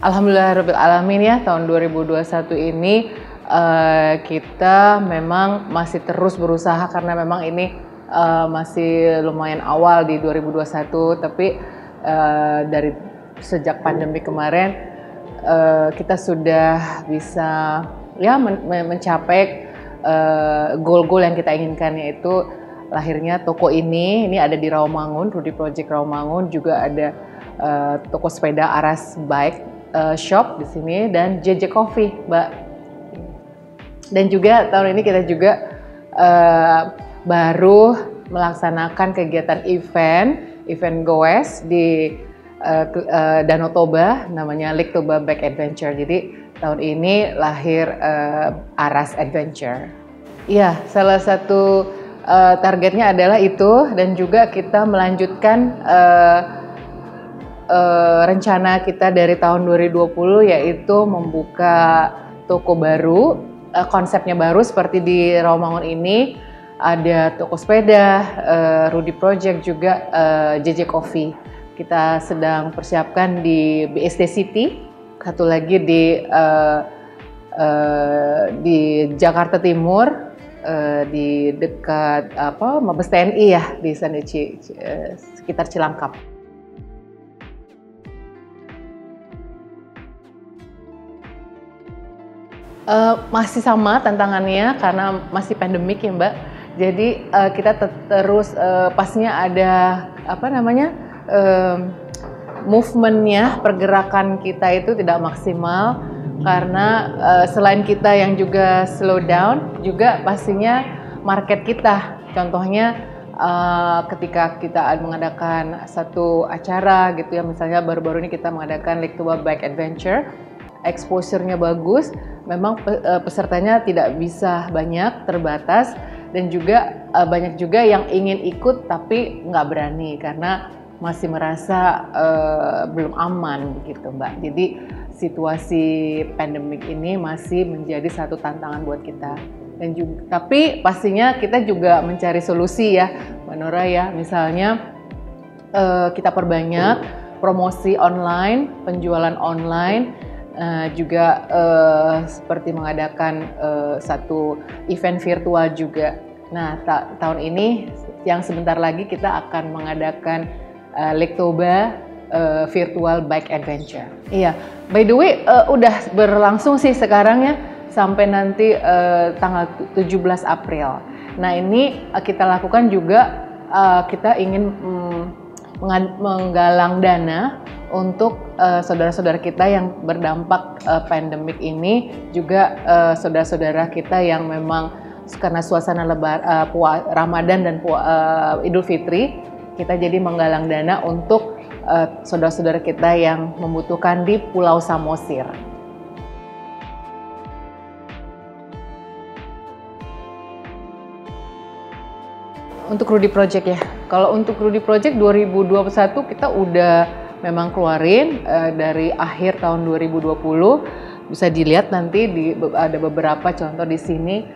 Alhamdulillahirabbil alamin ya, tahun 2021 ini kita memang masih terus berusaha karena memang ini masih lumayan awal di 2021, tapi dari sejak pandemi kemarin kita sudah bisa ya mencapai goal-goal yang kita inginkan, yaitu lahirnya toko ini ada di Rawamangun, Rudy Project Rawamangun, juga ada toko sepeda Aras Bike Shop di sini, dan JJ Coffee, Mbak. Dan juga tahun ini kita juga baru melaksanakan kegiatan event goes di Danau Toba, namanya Lake Toba Bike Adventure. Jadi tahun ini lahir Aras Adventure. Iya, salah satu targetnya adalah itu, dan juga kita melanjutkan rencana kita dari tahun 2020, yaitu membuka toko baru, konsepnya baru seperti di Rawamangun ini, ada toko sepeda, Rudy Project, juga JJ Coffee. Kita sedang persiapkan di BSD City, satu lagi di Jakarta Timur, di dekat Mabes TNI ya, di sana sekitar Cilangkap. Masih sama tantangannya karena masih pandemik ya, Mbak. Jadi kita terus pastinya ada movementnya, pergerakan kita itu tidak maksimal karena selain kita yang juga slow down, juga pastinya market kita. Contohnya ketika kita mengadakan satu acara gitu ya, misalnya baru-baru ini kita mengadakan Lake Toba Bike Adventure, exposure-nya bagus, memang pesertanya tidak bisa banyak, terbatas, dan juga banyak juga yang ingin ikut tapi nggak berani karena masih merasa belum aman begitu, Mbak. Jadi situasi pandemik ini masih menjadi satu tantangan buat kita. Dan juga, tapi pastinya kita juga mencari solusi ya, Mbak Nora ya. Misalnya kita perbanyak promosi online, penjualan online. Juga seperti mengadakan satu event virtual juga. Nah, tahun ini yang sebentar lagi kita akan mengadakan Lake Toba Virtual Bike Adventure. Iya, by the way udah berlangsung sih sekarang ya, sampai nanti tanggal 17 April. Nah, ini kita lakukan juga, kita ingin menggalang dana untuk saudara-saudara kita yang berdampak pandemik ini, juga saudara-saudara kita yang memang karena suasana Ramadan dan Idul Fitri, kita jadi menggalang dana untuk saudara-saudara kita yang membutuhkan di Pulau Samosir. Untuk Rudy Project ya, kalau untuk Rudy Project 2021 kita udah memang keluarin dari akhir tahun 2020, bisa dilihat nanti ada beberapa contoh di sini.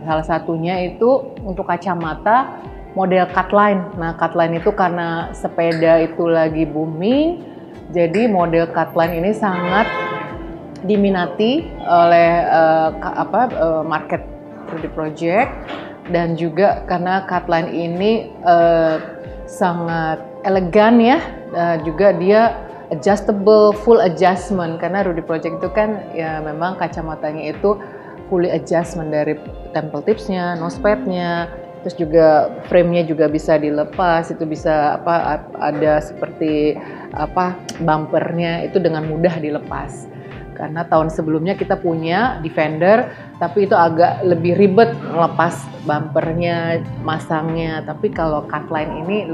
Salah satunya itu untuk kacamata model cutline. Nah, cutline itu karena sepeda itu lagi booming, jadi model cutline ini sangat diminati oleh market Rudy Project, dan juga karena cutline ini sangat elegan ya, juga dia adjustable, full adjustment, karena Rudy Project itu kan ya memang kacamatanya itu fully adjustment, dari temple tipsnya, nosepadnya, terus juga frame-nya juga bisa dilepas, itu bisa ada seperti bumpernya itu dengan mudah dilepas. Karena tahun sebelumnya kita punya Defender, tapi itu agak lebih ribet melepas bumpernya, masangnya. Tapi kalau cutline ini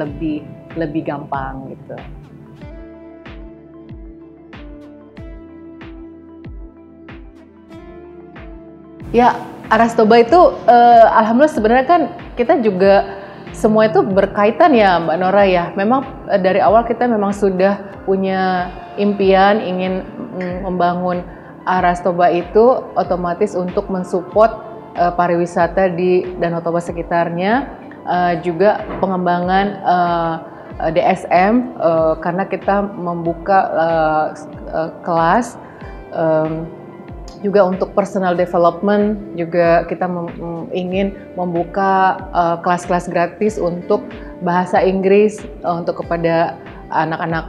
lebih gampang gitu. Ya, Aras Toba itu alhamdulillah sebenarnya kan kita juga semua itu berkaitan ya, Mbak Nora ya. Memang dari awal kita memang sudah punya impian ingin membangun Aras Toba itu otomatis untuk mensupport pariwisata di Danau Toba sekitarnya, juga pengembangan DSM karena kita membuka kelas juga untuk personal development, juga kita ingin membuka kelas-kelas gratis untuk bahasa Inggris untuk kepada anak-anak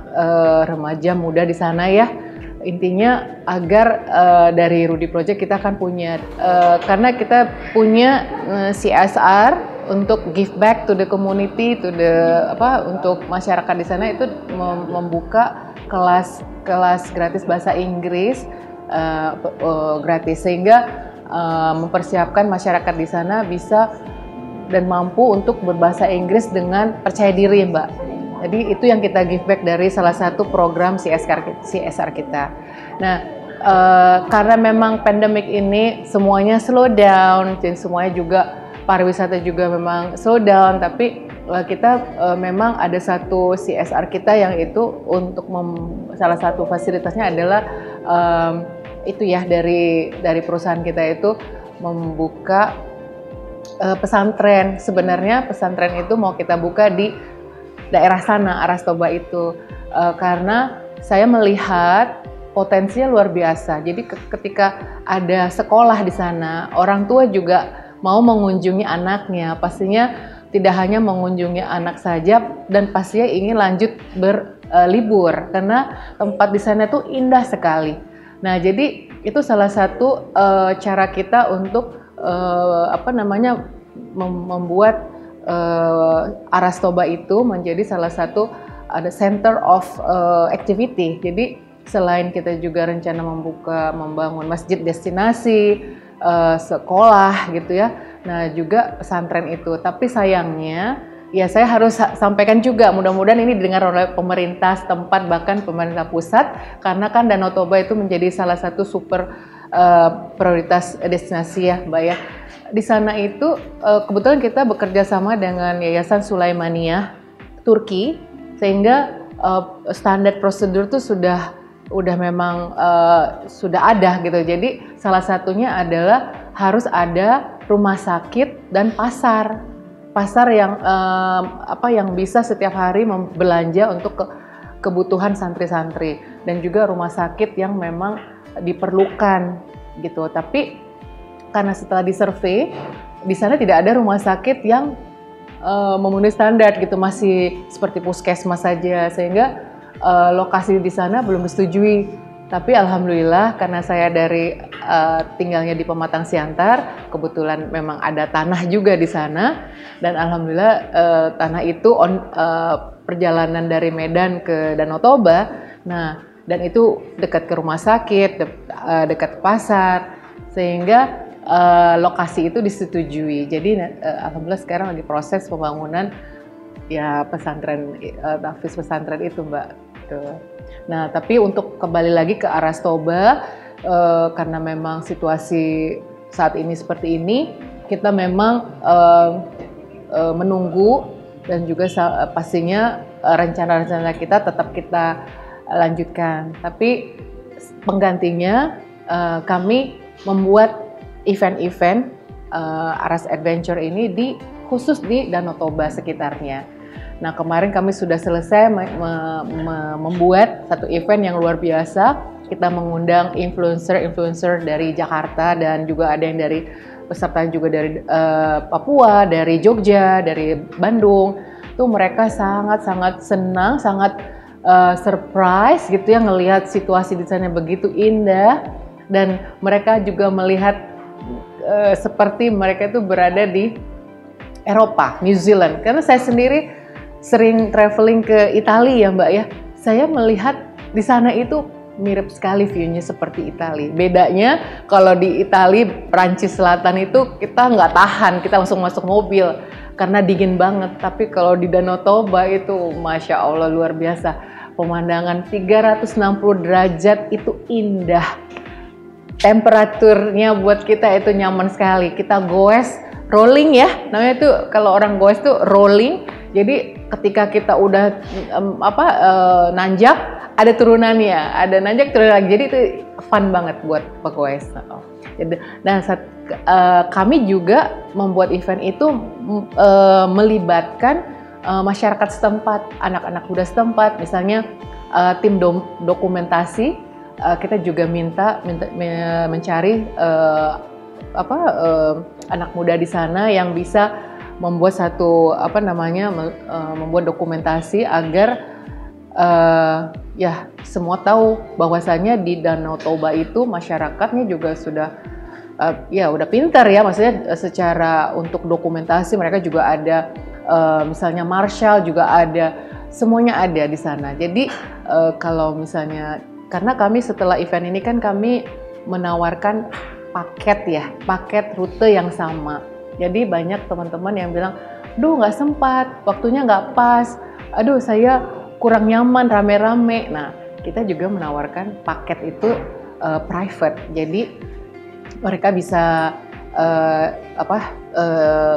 remaja muda di sana ya. Intinya agar dari Rudy Project kita akan punya karena kita punya CSR untuk give back to the community, to the untuk masyarakat di sana, itu membuka kelas gratis bahasa Inggris gratis, sehingga mempersiapkan masyarakat di sana bisa dan mampu untuk berbahasa Inggris dengan percaya diri, Mbak. Jadi itu yang kita give back dari salah satu program CSR kita. Nah, karena memang pandemik ini semuanya slow down, dan semuanya juga pariwisata juga memang slow down, tapi kita memang ada satu CSR kita yang itu untuk salah satu fasilitasnya adalah itu ya dari perusahaan kita itu membuka pesantren. Sebenarnya pesantren itu mau kita buka di daerah sana, Aras Toba itu, karena saya melihat potensinya luar biasa. Jadi ketika ada sekolah di sana, orang tua juga mau mengunjungi anaknya, pastinya tidak hanya mengunjungi anak saja, dan pastinya ingin lanjut berlibur karena tempat di sana tuh indah sekali. Nah, jadi itu salah satu cara kita untuk membuat Aras Toba itu menjadi salah satu ada center of activity. Jadi selain kita juga rencana membangun masjid destinasi, sekolah gitu ya. Nah, juga pesantren itu. Tapi sayangnya ya saya harus sampaikan juga, mudah-mudahan ini didengar oleh pemerintah setempat, bahkan pemerintah pusat, karena kan Danau Toba itu menjadi salah satu super prioritas destinasi ya, Mbak ya. Di sana itu kebetulan kita bekerja sama dengan Yayasan Sulaimaniyah Turki, sehingga standar prosedur itu sudah memang sudah ada gitu. Jadi salah satunya adalah harus ada rumah sakit dan pasar yang yang bisa setiap hari belanja untuk kebutuhan santri-santri, dan juga rumah sakit yang memang diperlukan gitu. Tapi karena setelah disurvei, di sana tidak ada rumah sakit yang memenuhi standar gitu, masih seperti puskesmas saja, sehingga lokasi di sana belum disetujui. Tapi alhamdulillah karena saya dari tinggalnya di Pematang Siantar, kebetulan memang ada tanah juga di sana, dan alhamdulillah tanah itu perjalanan dari Medan ke Danau Toba. Nah, dan itu dekat ke rumah sakit, dekat pasar, sehingga lokasi itu disetujui. Jadi alhamdulillah sekarang lagi proses pembangunan ya pesantren, tahfiz pesantren itu, Mbak. Nah, tapi untuk kembali lagi ke Aras Toba, karena memang situasi saat ini seperti ini, kita memang menunggu, dan juga pastinya rencana-rencana kita tetap kita lanjutkan. Tapi penggantinya kami membuat event-event Aras Adventure ini khusus di Danau Toba sekitarnya. Nah, kemarin kami sudah selesai membuat satu event yang luar biasa. Kita mengundang influencer dari Jakarta, dan juga ada yang dari peserta juga dari Papua, dari Jogja, dari Bandung. Tuh mereka sangat-sangat senang, sangat surprise gitu ya, ngelihat situasi di sana begitu indah, dan mereka juga melihat seperti mereka itu berada di Eropa, New Zealand. Karena saya sendiri sering traveling ke Italia ya, Mbak ya. Saya melihat di sana itu mirip sekali view-nya seperti Italia. Bedanya kalau di Italia, Prancis Selatan itu kita nggak tahan, kita langsung masuk mobil karena dingin banget. Tapi kalau di Danau Toba itu Masya Allah luar biasa. Pemandangan 360 derajat itu indah. Temperaturnya buat kita itu nyaman sekali. Kita goes, rolling ya, namanya itu kalau orang goes tuh rolling. Jadi ketika kita udah nanjak, ada turunannya, ada nanjak turun lagi. Jadi itu fun banget buat pegoes. Nah, kami juga membuat event itu melibatkan masyarakat setempat, anak-anak muda setempat, misalnya tim dokumentasi, kita juga minta mencari anak muda di sana yang bisa membuat membuat dokumentasi agar ya semua tahu bahwasanya di Danau Toba itu masyarakatnya juga sudah udah pintar ya, maksudnya secara untuk dokumentasi mereka juga ada misalnya Marshall juga ada, semuanya ada di sana. Jadi kalau misalnya, karena kami setelah event ini kan kami menawarkan paket rute yang sama. Jadi banyak teman-teman yang bilang, "Duh nggak sempat, waktunya nggak pas, aduh saya kurang nyaman rame-rame." Nah, kita juga menawarkan paket itu private. Jadi mereka bisa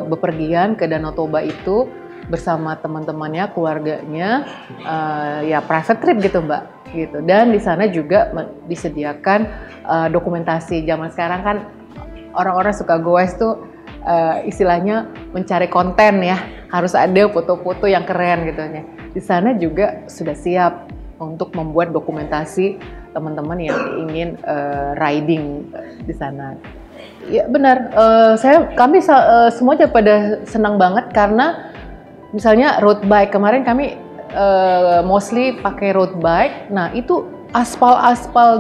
bepergian ke Danau Toba itu bersama teman-temannya, keluarganya, ya private trip gitu Mbak, gitu. Dan di sana juga disediakan dokumentasi. Zaman sekarang kan orang-orang suka goes tuh istilahnya mencari konten ya, harus ada foto-foto yang keren gitu ya. Di sana juga sudah siap untuk membuat dokumentasi teman-teman yang ingin riding di sana. Ya benar, kami semuanya pada senang banget karena misalnya road bike, kemarin kami mostly pakai road bike. Nah itu aspal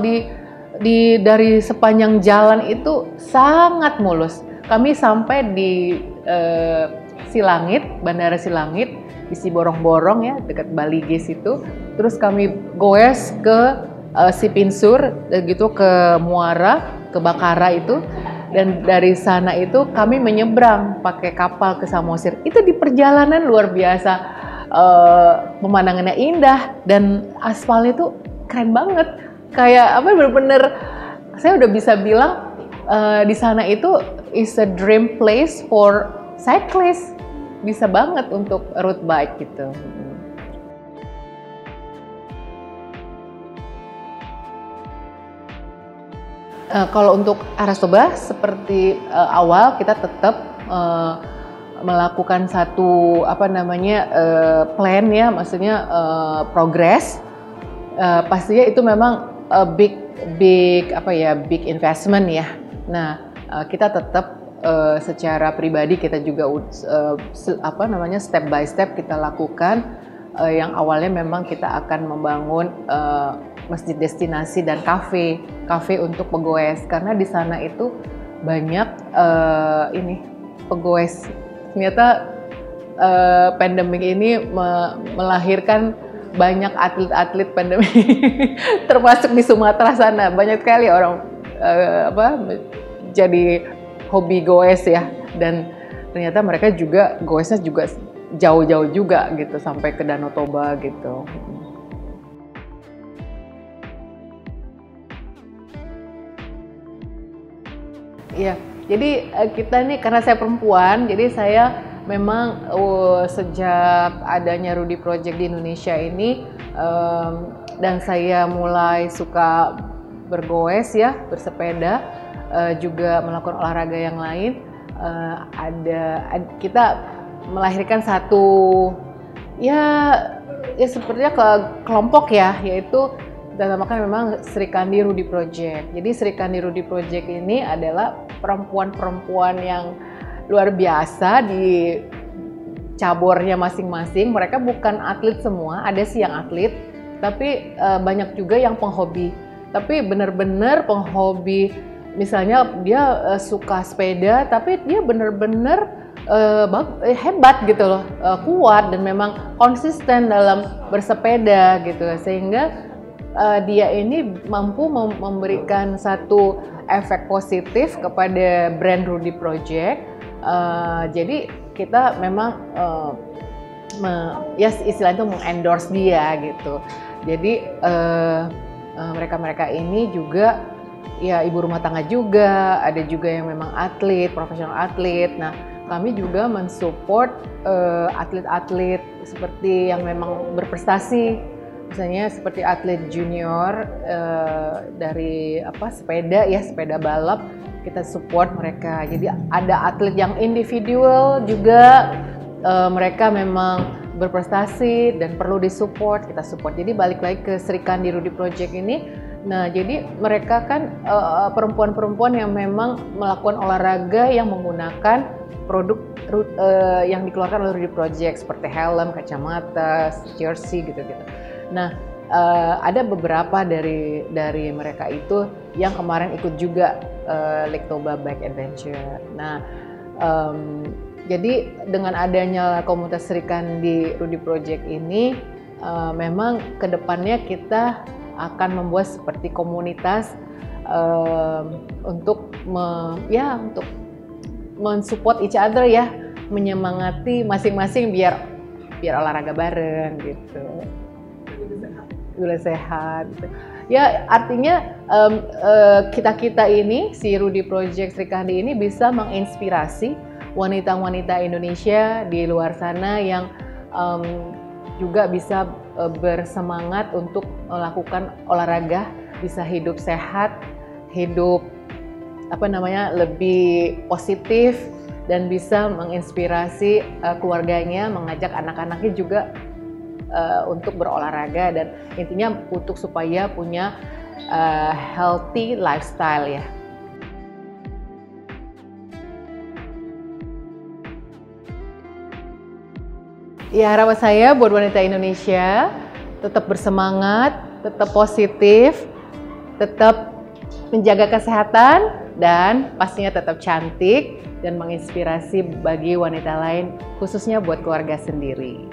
dari sepanjang jalan itu sangat mulus. Kami sampai di Silangit, Bandara Silangit, di Siborong-Borong ya, dekat Balige situ. Terus kami goes ke Sipinsur, gitu ke Muara, ke Bakara itu. Dan dari sana itu kami menyeberang pakai kapal ke Samosir. Itu di perjalanan luar biasa, pemandangannya indah dan aspalnya itu keren banget. Kayak bener-bener saya udah bisa bilang di sana itu is a dream place for cyclist. Bisa banget untuk road bike gitu. Kalau untuk Aras Toba seperti awal kita tetap melakukan satu plan ya, maksudnya progress. Pastinya itu memang big investment ya. Nah, kita tetap secara pribadi kita juga step by step kita lakukan. Yang awalnya memang kita akan membangun masjid destinasi dan kafe untuk pegoes, karena di sana itu banyak pegoes. Ternyata pandemik ini melahirkan banyak atlet-atlet pandemi termasuk di Sumatera sana, banyak sekali orang jadi hobi goes ya, dan ternyata mereka juga goesnya juga jauh-jauh juga gitu sampai ke Danau Toba gitu. Iya, jadi kita nih karena saya perempuan, jadi saya memang sejak adanya Rudy Project di Indonesia ini dan saya mulai suka bergoes ya, bersepeda, juga melakukan olahraga yang lain. Kita melahirkan satu sepertinya kelompok ya, yaitu kita namakan memang Sri Kandi Rudy Project. Jadi Sri Kandi Rudy Project ini adalah perempuan-perempuan yang luar biasa di cabornya masing-masing. Mereka bukan atlet semua, ada sih yang atlet, tapi banyak juga yang penghobi. Tapi benar-benar penghobi, misalnya dia suka sepeda, tapi dia benar-benar hebat gitu loh, kuat dan memang konsisten dalam bersepeda gitu, sehingga dia ini mampu memberikan satu efek positif kepada brand Rudy Project. Jadi kita memang istilahnya itu mengendorse dia gitu. Jadi mereka ini juga ya ibu rumah tangga juga, ada juga yang memang atlet, profesional atlet. Nah, kami juga mensupport atlet-atlet seperti yang memang berprestasi, misalnya seperti atlet junior dari sepeda balap, kita support mereka. Jadi ada atlet yang individual juga, mereka memang berprestasi dan perlu disupport, kita support. Jadi balik lagi ke Sri Kandi Rudy Project ini. Nah, jadi mereka kan perempuan-perempuan yang memang melakukan olahraga yang menggunakan produk yang dikeluarkan oleh Rudy Project seperti helm, kacamata, jersey gitu-gitu. Nah, ada beberapa dari mereka itu yang kemarin ikut juga Lake Toba Bike Adventure. Nah, jadi dengan adanya komunitas Sri Kandi Rudy Project ini, memang kedepannya kita akan membuat seperti komunitas untuk mensupport each other ya, menyemangati masing-masing biar olahraga bareng gitu. Biar sehat. Gitu. Ya artinya kita ini si Rudy Project Sri Kandi ini bisa menginspirasi wanita-wanita Indonesia di luar sana yang juga bisa bersemangat untuk melakukan olahraga, bisa hidup sehat, hidup lebih positif, dan bisa menginspirasi keluarganya, mengajak anak-anaknya juga untuk berolahraga, dan intinya untuk supaya punya healthy lifestyle ya. Ya, harapan saya buat wanita Indonesia tetap bersemangat, tetap positif, tetap menjaga kesehatan, dan pastinya tetap cantik dan menginspirasi bagi wanita lain, khususnya buat keluarga sendiri.